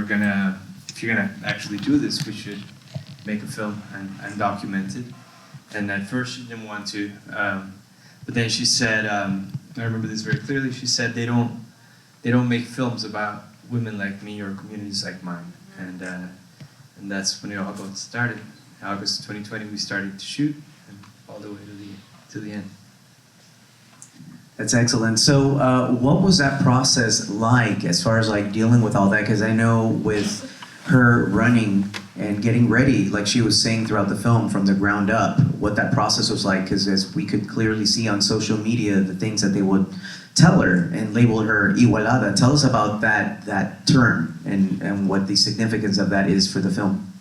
if you're gonna actually do this, we should make a film and document it. And at first she didn't want to, but then she said, I remember this very clearly. She said they don't make films about women like me or communities like mine, and that's when it all got started. August 2020, we started to shoot, and all the way to the end. That's excellent. So what was that process like as far as like dealing with all that? Because I know with her running and getting ready, like she was saying throughout the film from the ground up, what that process was like, because as we could clearly see on social media, the things that they would tell her and label her Igualada. Tell us about that term and what the significance of that is for the film.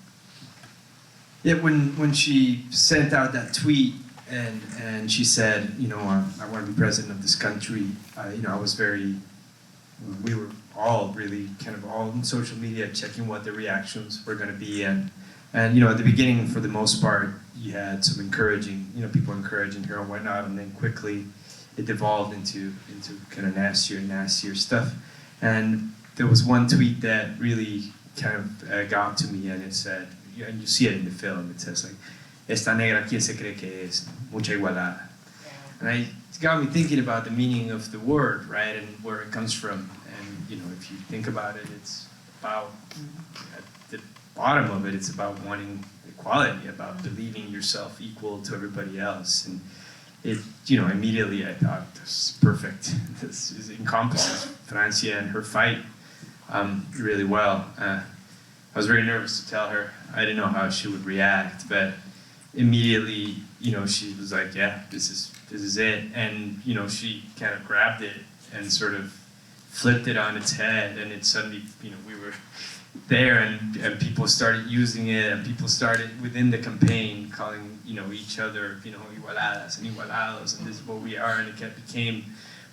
Yeah, when she sent out that tweet and she said, you know, I want to be president of this country, you know, we were all really kind of all on social media checking what the reactions were going to be, and you know, at the beginning, for the most part, you had some encouraging, you know, people encouraging her and whatnot, and then quickly it devolved into kind of nastier stuff. And there was one tweet that really kind of got to me, and it said, and you see it in the film, it says like, "Esta negra, ¿quién se cree que es? Mucha igualada." And it got me thinking about the meaning of the word, right, and where it comes from. And you know, if you think about it, it's about, at the bottom of it, it's about wanting equality, about believing yourself equal to everybody else. And it, you know, immediately I thought, this is perfect. This encompasses Francia and her fight really well. I was very nervous to tell her. I didn't know how she would react, but immediately, you know, she was like, "Yeah, this is it." And you know, she kind of grabbed it and sort of flipped it on its head, and it suddenly, you know, we were there, and people started using it, and people started within the campaign calling, you know, each other, you know, igualadas and igualados, and this is what we are, and it became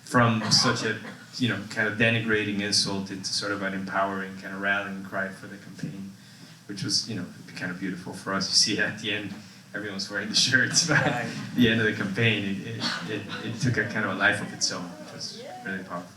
from such a, you know, kind of denigrating insult into sort of an empowering kind of rallying cry for the campaign, which was, you know, kind of beautiful for us. You see it at the end, everyone's wearing the shirts, but at the end of the campaign, it took a kind of a life of its own, which was really powerful.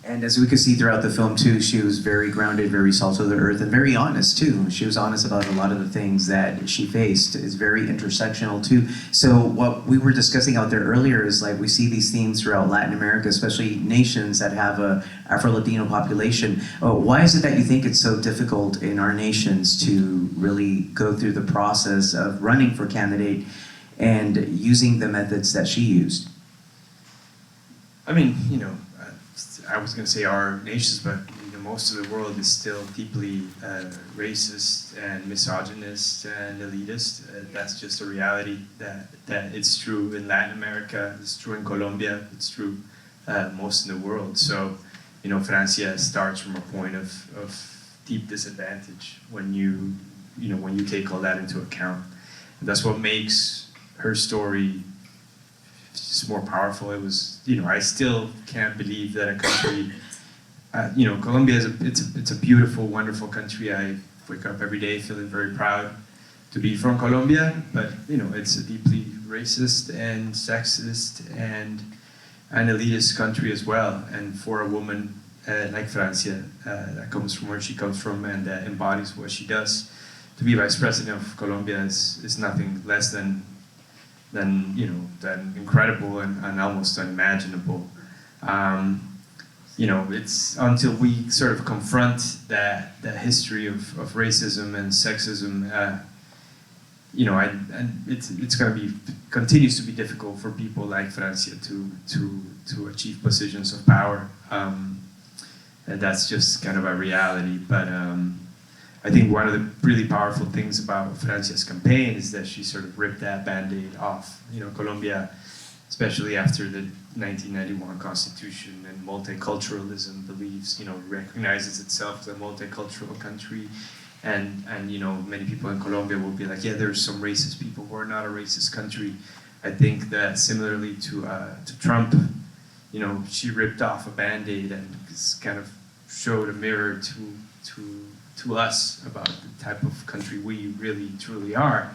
And as we could see throughout the film too, she was very grounded, very salt of the earth, and very honest too. She was honest about a lot of the things that she faced. It's very intersectional too. So what we were discussing out there earlier is like we see these themes throughout Latin America, especially nations that have a Afro-Latino population. Why is it that you think it's so difficult in our nations to really go through the process of running for candidate and using the methods that she used? I mean, you know, I was going to say our nations, but you know, most of the world is still deeply racist and misogynist and elitist. That's just a reality that it's true in Latin America, it's true in Colombia, it's true most in the world. So, you know, Francia starts from a point of deep disadvantage when you take all that into account. And that's what makes her story just more powerful. It was, you know, I still can't believe that a country, you know, Colombia it's a beautiful, wonderful country. I wake up every day feeling very proud to be from Colombia, but you know, it's a deeply racist and sexist and an elitist country as well. And for a woman like Francia, that comes from where she comes from and embodies what she does, to be vice president of Colombia is nothing less than incredible and almost unimaginable. You know, it's until we sort of confront that history of racism and sexism, you know, it's going to be continues to be difficult for people like Francia to achieve positions of power. And that's just kind of a reality. But I think one of the really powerful things about Francia's campaign is that she sort of ripped that Band-Aid off. You know, Colombia, especially after the 1991 Constitution and multiculturalism believes, you know, recognizes itself as a multicultural country. And you know, many people in Colombia will be like, yeah, there's some racist people. We're not a racist country. I think that similarly to Trump, you know, she ripped off a Band-Aid and kind of showed a mirror to us about the type of country we really truly are,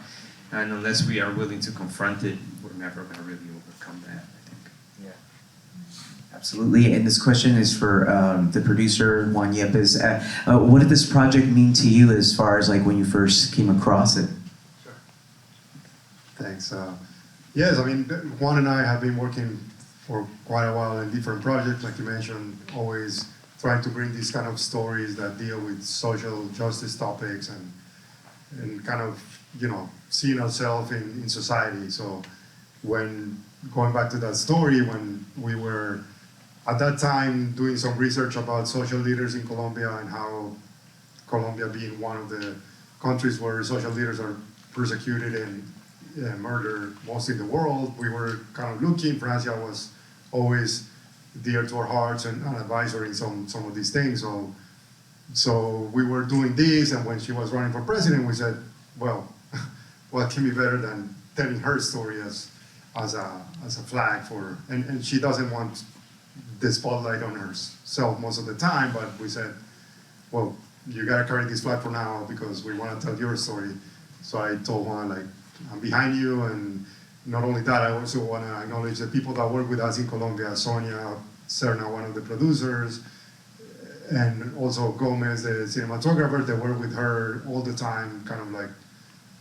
and unless we are willing to confront it, we're never going to really overcome that, I think. Yeah. Absolutely, and this question is for the producer, Juan Mejia. What did this project mean to you as far as like when you first came across it? Sure. Thanks. Yes, I mean, Juan and I have been working for quite a while in different projects, like you mentioned, always trying to bring these kind of stories that deal with social justice topics and kind of, seeing ourselves in society. So when going back to that story, when we were at that time doing some research about social leaders in Colombia and how Colombia being one of the countries where social leaders are persecuted and murdered most in the world, we were kind of looking. Francia was always dear to our hearts and an advisor in some of these things. So we were doing this, and when she was running for president, we said, well, what can be better than telling her story as a flag for, and she doesn't want the spotlight on herself most of the time, but we said, well, you gotta carry this flag for now because we wanna tell your story. So I told Juan, like, I'm behind you, and not only that, I also wanna acknowledge the people that work with us in Colombia, Sonia, Serna, one of the producers, and also Gomez, the cinematographer, that work with her all the time, kind of like,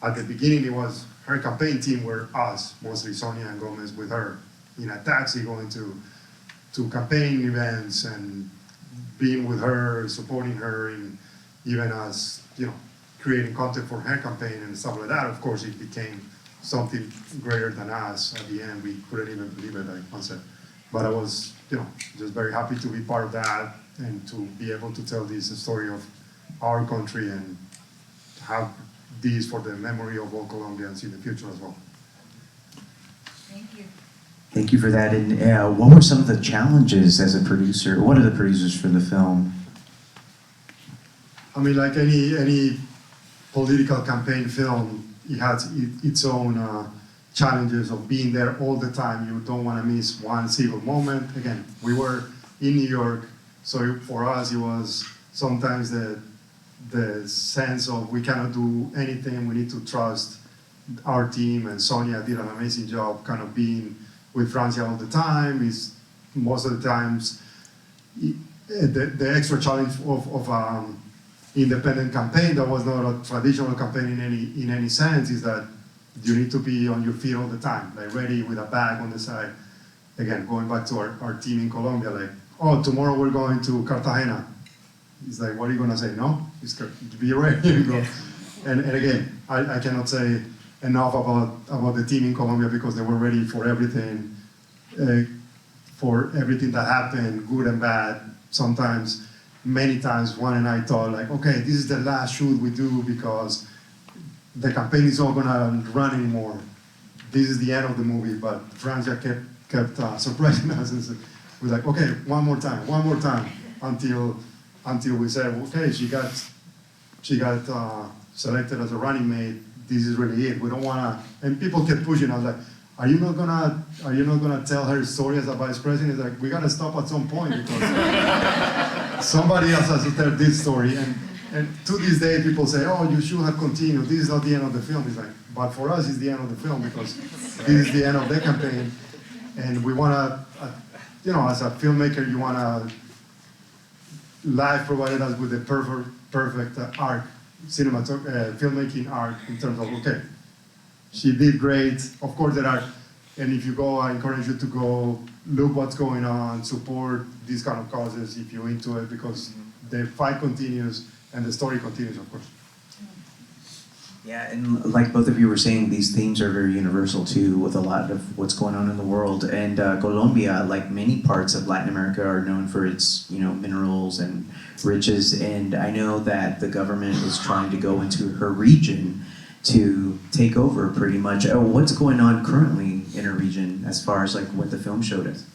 at the beginning it was her campaign team were us, mostly Sonia and Gomez with her, in a taxi going to campaign events and being with her, supporting her, and even as, creating content for her campaign and stuff like that. Of course, it became something greater than us at the end. We couldn't even believe it, like I said. But I was, just very happy to be part of that and to be able to tell this story of our country and have these for the memory of all Colombians in the future as well. Thank you. Thank you for that. And what were some of the challenges as a producer? What are the producers for the film? I mean, like any political campaign film, it has its own challenges of being there all the time. You don't want to miss one single moment. Again, we were in New York, so for us it was sometimes the sense of we cannot do anything, we need to trust our team, and Sonia did an amazing job kind of being with Francia all the time. Is most of the times the extra challenge of independent campaign that was not a traditional campaign in any sense is that you need to be on your feet all the time, like ready with a bag on the side. Again, going back to our team in Colombia, like, oh, tomorrow we're going to Cartagena. It's like, what are you gonna say? No, just be ready and go. And again, I cannot say enough about the team in Colombia because they were ready for everything that happened, good and bad. Sometimes, many times, Juan and I thought like, okay, this is the last shoot we do because the campaign is not gonna run anymore. This is the end of the movie, but Francia kept surprising us and said, we're like, okay, one more time, until we said, okay, she got selected as a running mate. This is really it. We don't wanna, and people kept pushing us like, are you not gonna tell her story as a vice president? It's like, we gotta stop at some point because somebody else has to tell this story. And to this day, people say, oh, you should have continued. This is not the end of the film. It's like, but for us, it's the end of the film because this is the end of the campaign. And we wanna, as a filmmaker, you wanna, life provided us with the perfect arc, filmmaking arc in terms of, okay, she did great. Of course there are, and if you go, I encourage you to go look what's going on, support these kind of causes if you're into it, because the fight continues and the story continues, of course. Yeah, and like both of you were saying, these themes are very universal too, with a lot of what's going on in the world. And Colombia, like many parts of Latin America, are known for its, minerals and riches. And I know that the government is trying to go into her region to take over pretty much. What's going on currently in her region as far as like what the film showed us?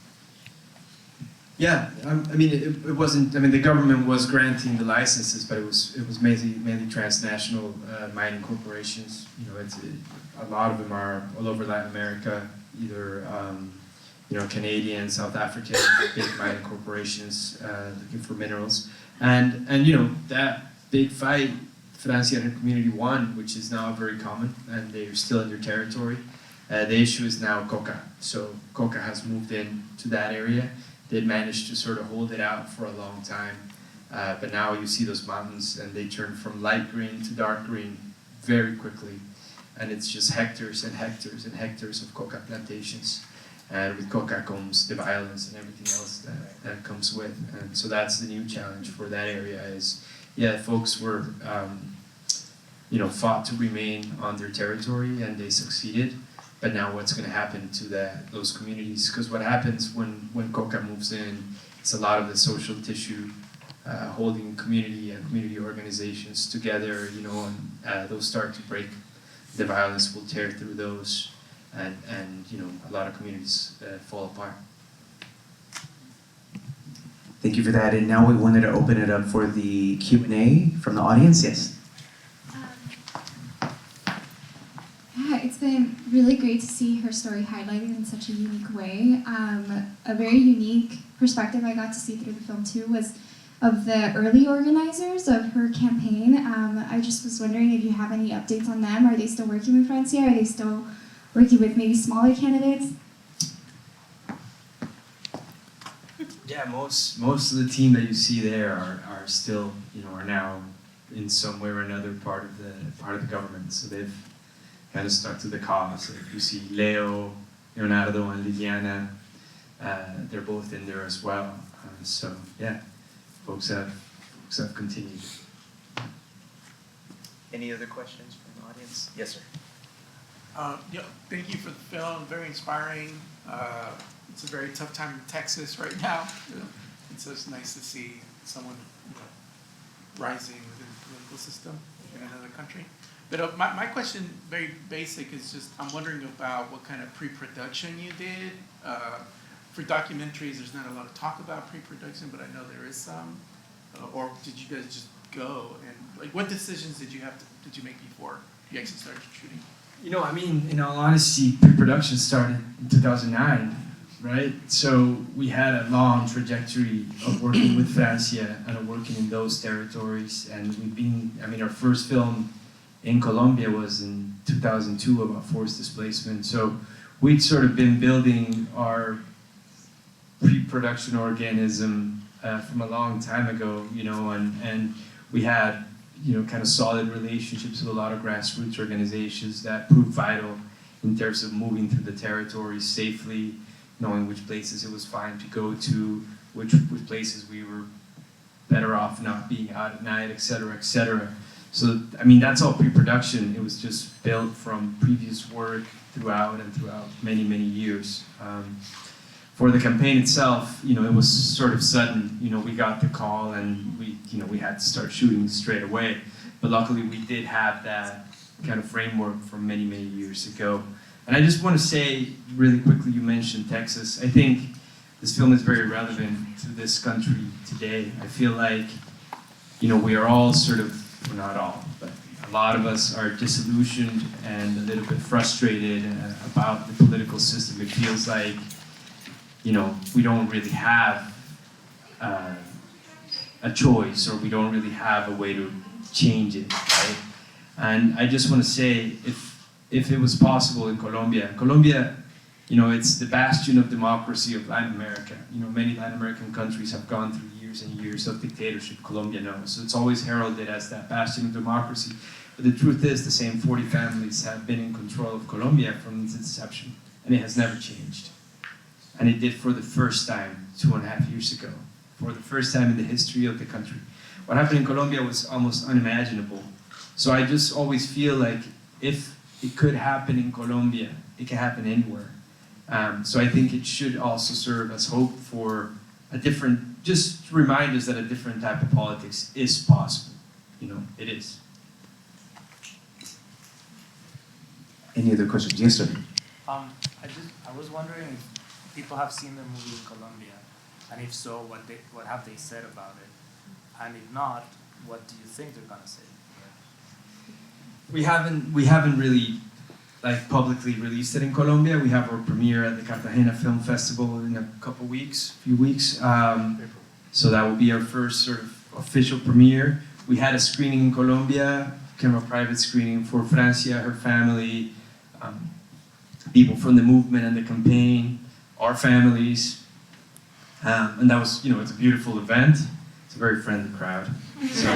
Yeah, I mean, it wasn't. I mean, the government was granting the licenses, but it was mainly transnational mining corporations. A lot of them are all over Latin America, either Canadian, South African big mining corporations looking for minerals, and that big fight, Francia and her community won, which is now very common, and they're still in their territory. The issue is now coca. So coca has moved in to that area. they'd managed to sort of hold it out for a long time. But now you see those mountains and they turn from light green to dark green very quickly. And it's just hectares and hectares and hectares of coca plantations. And with coca comes the violence and everything else that comes with. And so that's the new challenge for that area is, yeah, folks were, fought to remain on their territory and they succeeded. But now what's going to happen to those communities? Because what happens when coca moves in, it's a lot of the social tissue holding community and community organizations together, and those start to break. The violence will tear through those, and a lot of communities fall apart. Thank you for that. And now we wanted to open it up for the Q&A from the audience. Yes. Yeah, it's been really great to see her story highlighted in such a unique way. A very unique perspective I got to see through the film too was of the early organizers of her campaign. I just was wondering if you have any updates on them. Are they still working with Francia? Are they still working with maybe smaller candidates? Yeah, most of the team that you see there are still, are now in some way or another part of the government. So they've kind of stuck to the cause. So if you see Leo, Leonardo, and Liliana, they're both in there as well. So yeah, folks have continued. Any other questions from the audience? Yes, sir. Thank you for the film. Very inspiring. It's a very tough time in Texas right now. And so it's nice to see someone rising within the political system in another country. But my question, very basic, is just I'm wondering about what kind of pre-production you did. For documentaries, there's not a lot of talk about pre-production, but I know there is some. Or did you guys just go and what decisions did you make before you actually started shooting? In all honesty, pre-production started in 2009, right? So we had a long trajectory of working with Francia and working in those territories. And our first film in Colombia was in 2002 about forced displacement. So we'd sort of been building our pre-production organism from a long time ago, and we had kind of solid relationships with a lot of grassroots organizations that proved vital in terms of moving through the territory safely, knowing which places it was fine to go to, which places we were better off not being out at night, et cetera, et cetera. So, that's all pre-production. It was just built from previous work throughout many, many years. For the campaign itself, it was sort of sudden. We got the call and we had to start shooting straight away. But luckily, we did have that kind of framework from many, many years ago. And I just want to say really quickly, you mentioned Texas. I think this film is very relevant to this country today. I feel like, we are all sort of, well, not all, but a lot of us are disillusioned and a little bit frustrated about the political system. It feels like we don't really have a choice, or we don't really have a way to change it, right? And I just want to say, if it was possible in Colombia, it's the bastion of democracy of Latin America. Many Latin American countries have gone through years and years of dictatorship. Colombia knows. So it's always heralded as that bastion of democracy. But the truth is, the same 40 families have been in control of Colombia from its inception, and it has never changed. And it did for the first time 2.5 years ago, for the first time in the history of the country. What happened in Colombia was almost unimaginable. So I just always feel like if it could happen in Colombia, it can happen anywhere. So I think it should also serve as hope for just to remind us that a different type of politics is possible. It is. Any other questions? Yes, sir. I was wondering if people have seen the movie in Colombia, and if so, what have they said about it? And if not, what do you think they're gonna say? We haven't really publicly released it in Colombia. We have our premiere at the Cartagena Film Festival in a few weeks. So that will be our first sort of official premiere. We had a screening in Colombia, kind of a private screening for Francia, her family, people from the movement and the campaign, our families. And that was, it's a beautiful event. It's a very friendly crowd. So,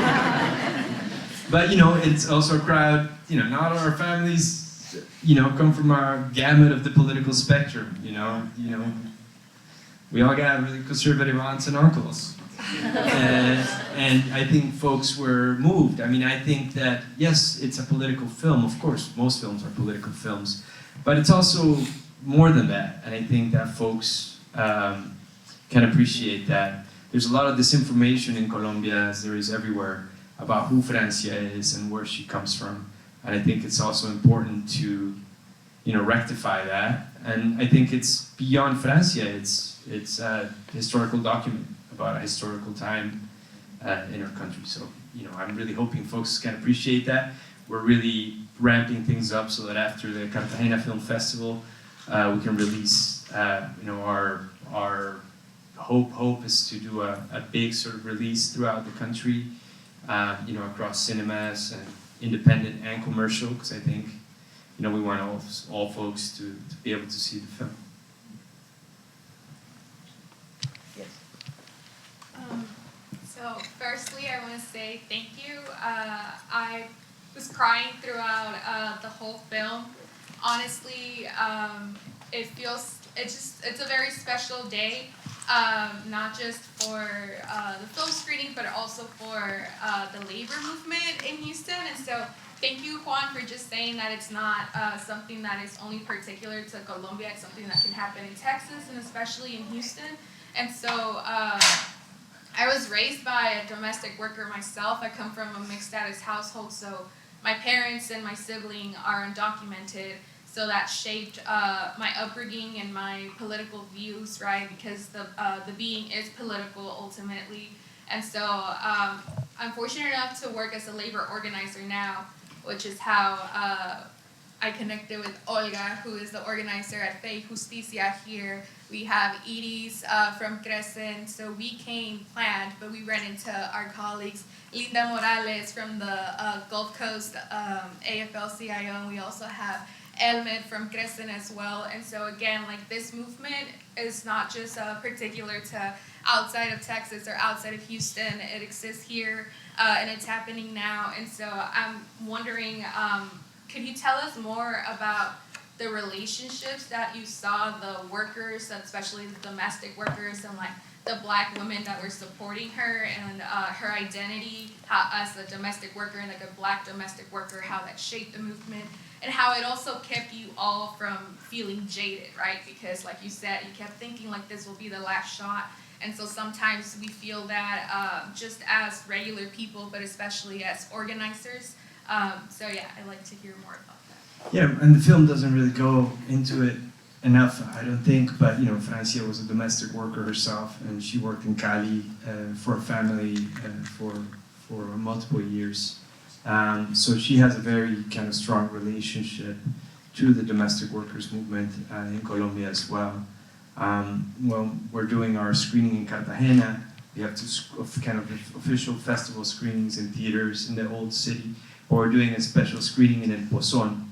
but, it's also a crowd, not all our families, come from a gamut of the political spectrum, we all got really conservative aunts and uncles. And I think folks were moved. I mean, I think that, yes, it's a political film. Of course, most films are political films. But it's also more than that. And I think that folks can appreciate that. There's a lot of disinformation in Colombia, as there is everywhere, about who Francia is and where she comes from. And I think it's also important to, rectify that. And I think it's beyond Francia. It's a historical document about a historical time in our country. So, I'm really hoping folks can appreciate that. We're really ramping things up so that after the Cartagena Film Festival, we can release, our hope is to do a big sort of release throughout the country, across cinemas and independent and commercial, because I think, we want all folks to be able to see the film. So firstly, I want to say thank you. I was crying throughout the whole film. Honestly, it's a very special day, not just for the film screening, but also for the labor movement in Houston. And so thank you, Juan, for just saying that it's not something that is only particular to Colombia. It's something that can happen in Texas and especially in Houston. And so I was raised by a domestic worker myself. I come from a mixed status household, so my parents and my sibling are undocumented. So that shaped my upbringing and my political views, right? Because the being is political ultimately. And so I'm fortunate enough to work as a labor organizer now, which is how I connected with Olga, who is the organizer at Fe y Justicia here. We have Iris from Crescent, so we came planned, but we ran into our colleagues, Linda Morales from the Gulf Coast AFL-CIO, and we also have Elmed from Crescent as well. And so again, like, this movement is not just particular to outside of Texas or outside of Houston. It exists here, and it's happening now. And so I'm wondering, could you tell us more about the relationships that you saw the workers, especially the domestic workers, and like the Black women that were supporting her, and her identity, how as a domestic worker and like a Black domestic worker, how that shaped the movement, and how it also kept you all from feeling jaded, right? Because like you said, you kept thinking like this will be the last shot. And so sometimes we feel that just as regular people, but especially as organizers. So yeah, I'd like to hear more about that. Yeah, and the film doesn't really go into it enough, I don't think, but Francia was a domestic worker herself, and she worked in Cali for a family for multiple years. So she has a very kind of strong relationship to the domestic workers movement in Colombia as well. Well, we're doing our screening in Cartagena. We have two kind of official festival screenings in theaters in the old city. Or we're doing a special screening in El Pozón,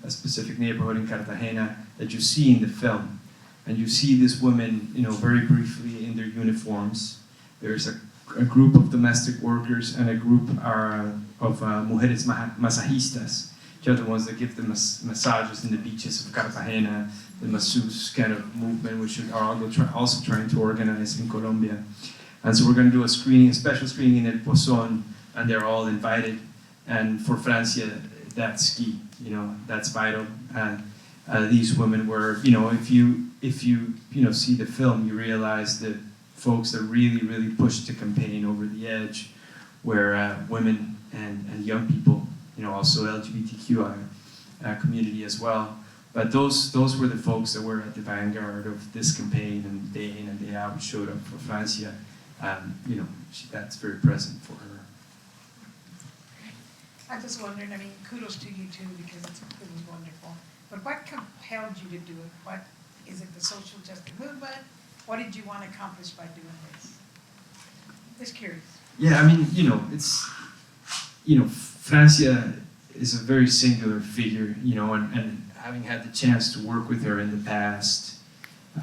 a specific neighborhood in Cartagena that you see in the film. And you see these women, very briefly in their uniforms. There's a group of domestic workers and a group of mujeres masajistas, which are the ones that give the massages in the beaches of Cartagena, the masseuse kind of movement, which are also trying to organize in Colombia. And so we're going to do a special screening in El Pozón, and they're all invited. And for Francia, that's key. That's vital. And these women were, if you see the film, you realize that folks that really pushed the campaign over the edge were women and young people, also LGBTQI community as well. But those were the folks that were at the vanguard of this campaign, and day in and day out showed up for Francia. That's very present for her. I just wondered, kudos to you too, because it was wonderful. But what compelled you to do it? What is it, the social justice movement? What did you want to accomplish by doing this? Just curious. Yeah, it's, Francia is a very singular figure, and having had the chance to work with her in the past,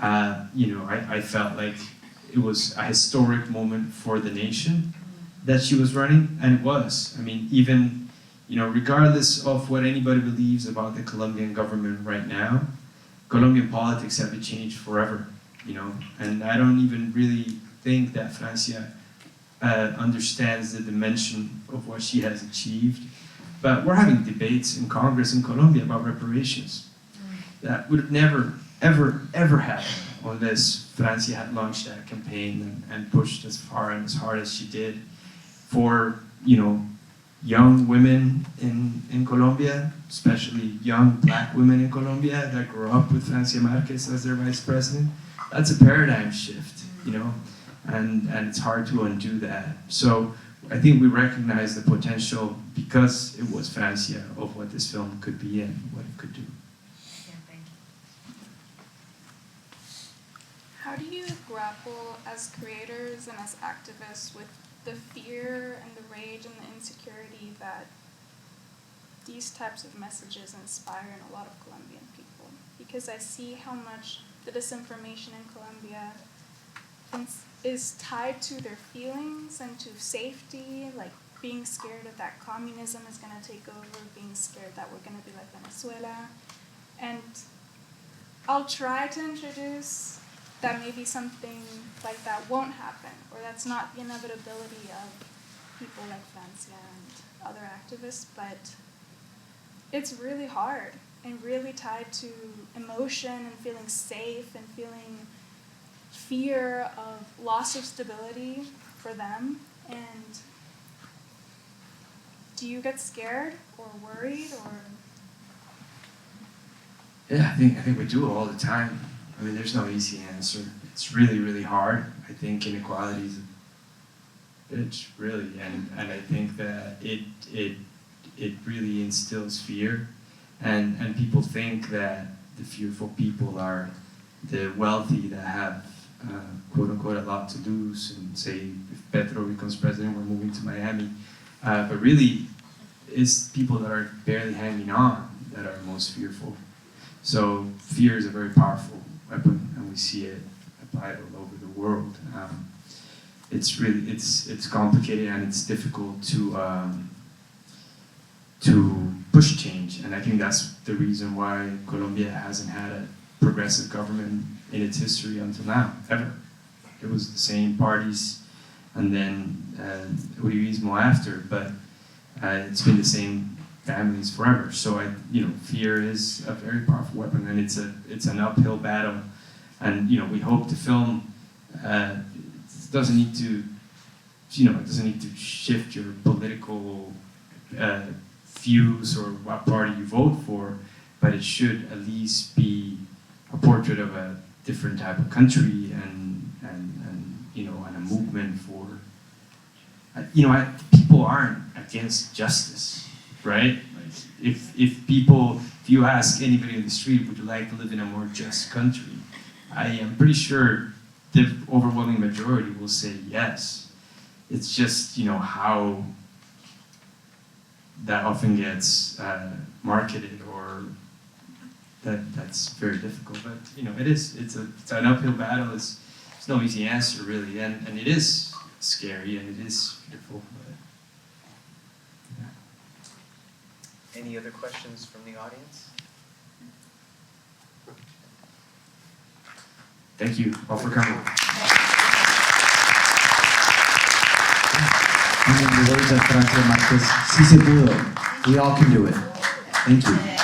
I felt like it was a historic moment for the nation that she was running, and it was. I mean, even, you know, regardless of what anybody believes about the Colombian government right now, Colombian politics have been changed forever, you know, and I don't even really think that Francia understands the dimension of what she has achieved. But we're having debates in Congress in Colombia about reparations. That would have never, ever, ever happened unless Francia had launched that campaign and pushed as far and as hard as she did for, you know, young women in Colombia, especially young black women in Colombia that grew up with Francia Marquez as their vice president. That's a paradigm shift, you know, and it's hard to undo that. So I think we recognize the potential, because it was Francia, of what this film could be and what it could do. Yeah, thank you. How do you grapple as creators and as activists with the fear and the rage and the insecurity that these types of messages inspire in a lot of Colombian people? Because I see how much the disinformation in Colombia is tied to their feelings and to safety, like being scared that communism is going to take over, being scared that we're going to be like Venezuela. And I'll try to introduce that maybe something like that won't happen, or that's not the inevitability of people like Francia and other activists, but it's really hard and really tied to emotion and feeling safe and feeling fear of loss of stability for them. And do you get scared or worried or? Yeah, I think we do it all the time. I mean, there's no easy answer. It's really, really hard. I think inequality is a bitch, really, and I think that it really instills fear, and people think that the fearful people are the wealthy that have quote unquote a lot to lose, and say if Petro becomes president, we're moving to Miami. But really, it's people that are barely hanging on that are most fearful. So fear is a very powerful weapon, and we see it applied all over the world. It's really it's complicated, and it's difficult to push change, and I think that's the reason why Colombia hasn't had a progressive government in its history until now, ever. It was the same parties, and then Uribismo after, but it's been the same families forever. So fear is a very powerful weapon, and it's an uphill battle. And we hope the film doesn't need to, it doesn't need to shift your political views or what party you vote for, but it should at least be a portrait of a different type of country and a movement for. People aren't against justice, right? Like if you ask anybody on the street, would you like to live in a more just country? I am pretty sure the overwhelming majority will say yes. It's just how that often gets marketed, or that's very difficult. But it's an uphill battle. It's no easy answer really, and it is scary and it is beautiful. But, yeah. Any other questions from the audience? Thank you all for coming. And in the words of Francia Marquez, si se pudo. We all can do it. Thank you.